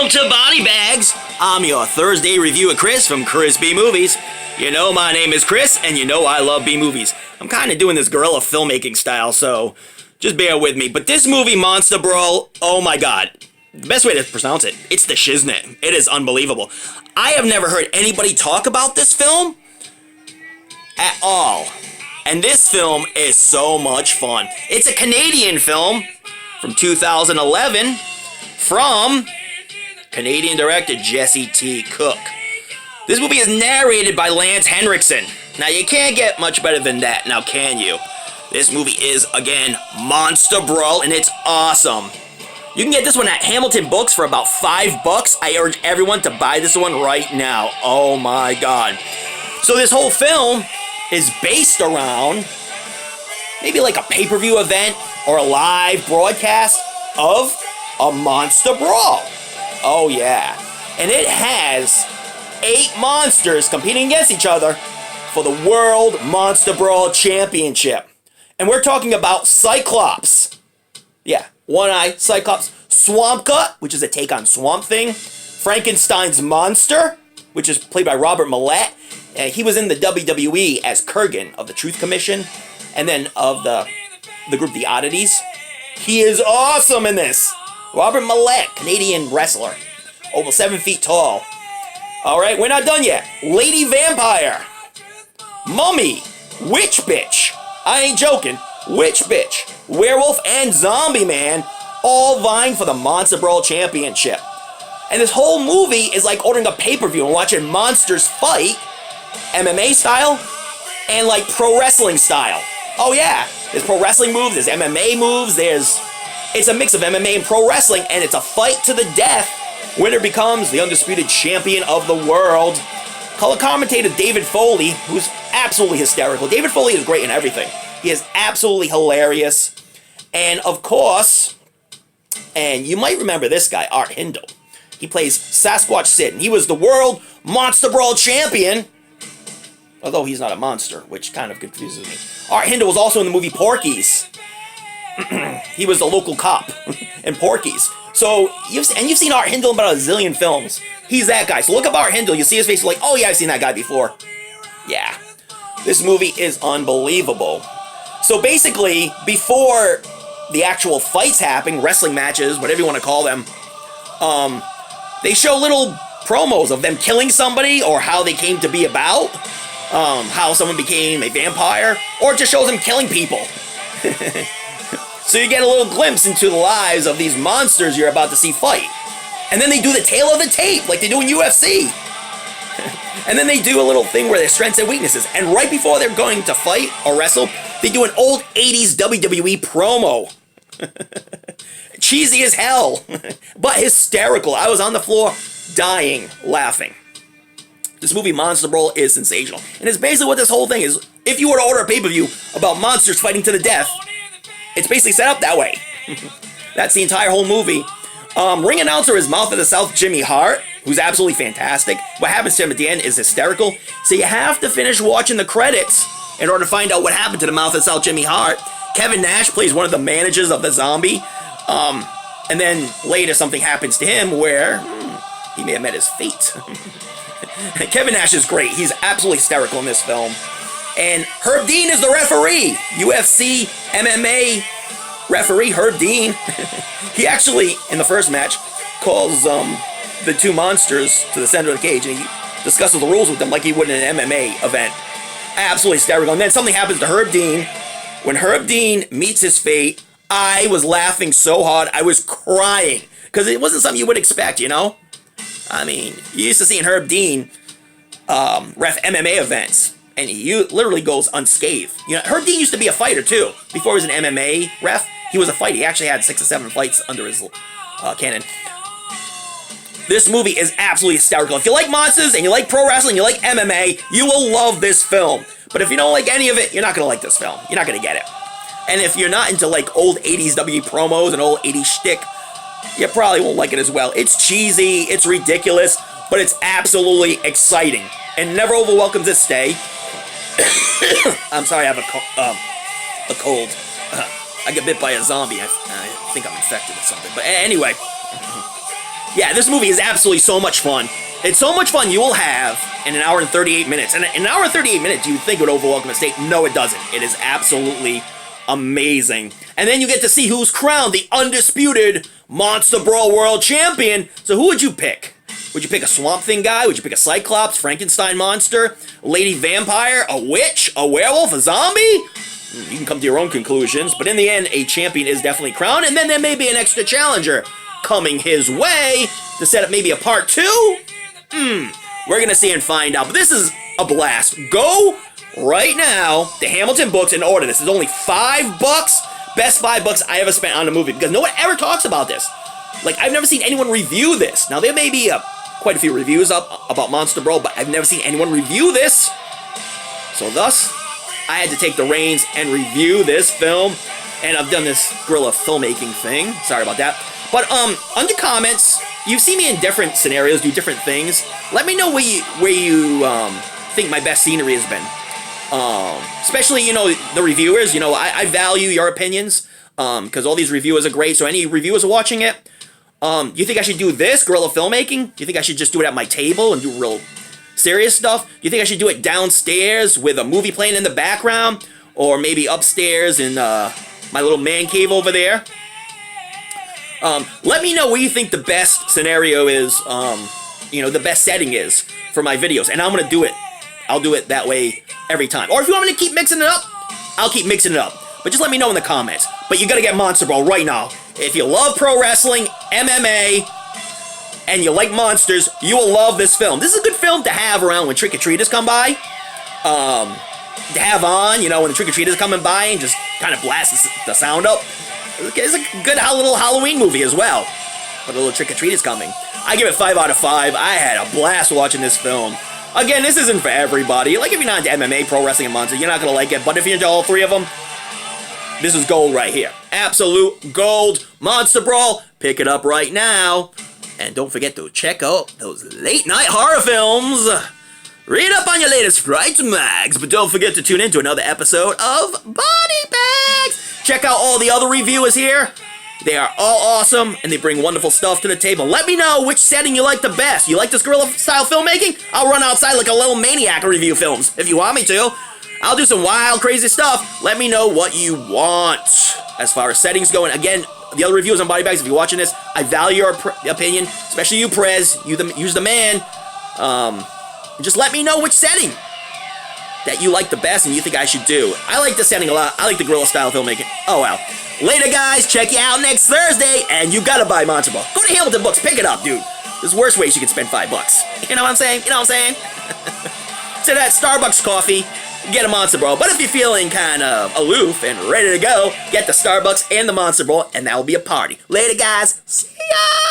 Welcome to Body Bags. I'm your Thursday review of Chris from Chrisb Movies. You know my name is Chris, and you know I love B-movies. I'm kind of doing this guerrilla filmmaking style, so just bear with me. But this movie, Monster Brawl, oh my god. The best way to pronounce it, it's the shiznit. It is unbelievable. I have never heard anybody talk about this film at all. And this film is so much fun. It's a Canadian film from 2011 from Canadian director Jesse T. Cook. This movie is narrated by Lance Henriksen. Now, you can't get much better than that, now can you? This movie is, again, Monster Brawl, and it's awesome. You can get this one at Hamilton Books for about $5. I urge everyone to buy this one right now. Oh my god. So this whole film is based around maybe like a pay-per-view event or a live broadcast of a Monster Brawl. Oh yeah. And it has 8 monsters competing against each other for the World Monster Brawl Championship. And we're talking about Cyclops. Yeah, One-Eye Cyclops. Swamp Gut, which is a take on Swamp Thing. Frankenstein's Monster, which is played by Robert Millett. He was in the WWE as Kurgan of the Truth Commission, and then of the group The Oddities. He is awesome in this. Robert Millett, Canadian wrestler, over 7 feet tall. All right, we're not done yet. Lady Vampire, Mummy, Witch Bitch. I ain't joking. Witch Bitch, Werewolf, and Zombie Man, all vying for the Monster Brawl Championship. And this whole movie is like ordering a pay-per-view and watching monsters fight, MMA style, and like pro wrestling style. Oh yeah, there's pro wrestling moves, there's MMA moves, it's a mix of MMA and pro wrestling, and it's a fight to the death. Winner becomes the undisputed champion of the world. Color commentator David Foley, who's absolutely hysterical. David Foley is great in everything. He is absolutely hilarious. And of course, and you might remember this guy, Art Hindle. He plays Sasquatch Sid, and he was the World Monster Brawl Champion, although he's not a monster, which kind of confuses me. Art Hindle was also in the movie Porky's. He was the local cop in Porky's. So, you've seen Art Hindle in about a zillion films. He's that guy. So look up Art Hindle, you see his face, you're like, oh yeah, I've seen that guy before. Yeah. This movie is unbelievable. So basically, before the actual fights happen, wrestling matches, whatever you want to call them, they show little promos of them killing somebody or how they came to be about, how someone became a vampire, or it just shows them killing people. So you get a little glimpse into the lives of these monsters you're about to see fight. And then they do the tail of the tape like they do in UFC. And then they do a little thing where their strengths and weaknesses. And right before they're going to fight or wrestle, they do an old 80s WWE promo. Cheesy as hell, but hysterical. I was on the floor dying, laughing. This movie, Monster Brawl, is sensational. And it's basically what this whole thing is. If you were to order a pay-per-view about monsters fighting to the death, it's basically set up that way. That's the entire whole movie. Ring announcer is Mouth of the South Jimmy Hart, who's absolutely fantastic. What happens to him at the end is hysterical. So you have to finish watching the credits in order to find out what happened to the Mouth of the South Jimmy Hart. Kevin Nash plays one of the managers of the zombie. And then later something happens to him where he may have met his fate. Kevin Nash is great. He's absolutely hysterical in this film. And Herb Dean is the referee. UFC, MMA referee Herb Dean. He actually, in the first match, calls the 2 monsters to the center of the cage, and he discusses the rules with them like he would in an MMA event. Absolutely hysterical. And then something happens to Herb Dean. When Herb Dean meets his fate, I was laughing so hard, I was crying. Because it wasn't something you would expect, you know? I mean, you used to seeing Herb Dean ref MMA events, and he literally goes unscathed. You know, Herb Dean used to be a fighter, too. Before he was an MMA ref, he was a fighter. He actually had 6 or 7 fights under his cannon. This movie is absolutely hysterical. If you like monsters, and you like pro wrestling, you like MMA, you will love this film. But if you don't like any of it, you're not going to like this film. You're not going to get it. And if you're not into like old 80s W promos and old 80s shtick, you probably won't like it as well. It's cheesy, it's ridiculous, but it's absolutely exciting. And never overwelcomes its stay. I'm sorry, I have a cold. I get bit by a zombie. I think I'm infected with something. But anyway, Yeah, this movie is absolutely so much fun. It's so much fun you will have in an hour and 38 minutes. And in an hour and 38 minutes, you think it would overwhelm a mistake. No, it doesn't. It is absolutely amazing. And then you get to see who's crowned the undisputed Monster Brawl World Champion. So who would you pick? Would you pick a Swamp Thing guy? Would you pick a Cyclops, Frankenstein monster, Lady Vampire, a witch, a werewolf, a zombie? You can come to your own conclusions, but in the end, a champion is definitely crowned, and then there may be an extra challenger coming his way to set up maybe a part 2? We're gonna see and find out, but this is a blast. Go right now to Hamilton Books and order this. It's only $5, best $5 I ever spent on a movie, because no one ever talks about this. Like, I've never seen anyone review this. Now, there may be quite a few reviews up about Monster Brawl, but I've never seen anyone review this. So thus, I had to take the reins and review this film, and I've done this guerrilla filmmaking thing. Sorry about that. But under comments, you've seen me in different scenarios do different things. Let me know where you think my best scenery has been. Especially, you know, the reviewers. You know, I value your opinions because all these reviewers are great. So any reviewers are watching it, you think I should do this guerrilla filmmaking? Do you think I should just do it at my table and do real serious stuff? Do you think I should do it downstairs with a movie playing in the background, or maybe upstairs in my little man cave over there? Let me know where you think the best scenario is, you know, the best setting is for my videos, and I'm gonna do it. I'll do it that way every time. Or if you want me to keep mixing it up, I'll keep mixing it up. But just let me know in the comments. But you gotta get Monster Brawl right now. If you love pro wrestling, MMA, and you like monsters, you will love this film. This is a good film to have around when trick-or-treaters come by. To have on, you know, when the trick-or-treaters are coming by and just kind of blast the sound up. It's a good little Halloween movie as well. But a little trick-or-treaters coming. I give it 5 out of 5. I had a blast watching this film. Again, this isn't for everybody. Like, if you're not into MMA, pro wrestling, and monsters, you're not going to like it. But if you're into all 3 of them, this is gold right here. Absolute gold. Monster Brawl. Pick it up right now. And don't forget to check out those late-night horror films. Read up on your latest Fright Mags, but don't forget to tune in to another episode of Body Bags. Check out all the other reviewers here. They are all awesome, and they bring wonderful stuff to the table. Let me know which setting you like the best. You like this guerrilla-style filmmaking? I'll run outside like a little maniac and review films, if you want me to. I'll do some wild, crazy stuff. Let me know what you want as far as settings go. And again, the other reviews on Body Bags, if you're watching this, I value your opinion, especially you, Prez. Use the man. Just let me know which setting that you like the best and you think I should do. I like this setting a lot. I like the guerrilla-style filmmaking. Oh, well. Later, guys. Check you out next Thursday, and you gotta buy Monster Ball. Go to Hamilton Books. Pick it up, dude. There's worse ways you can spend $5. You know what I'm saying? You know what I'm saying? So that Starbucks coffee, get a Monster Ball. But if you're feeling kind of aloof and ready to go, get the Starbucks and the Monster Ball, and that will be a party. Later, guys. See ya!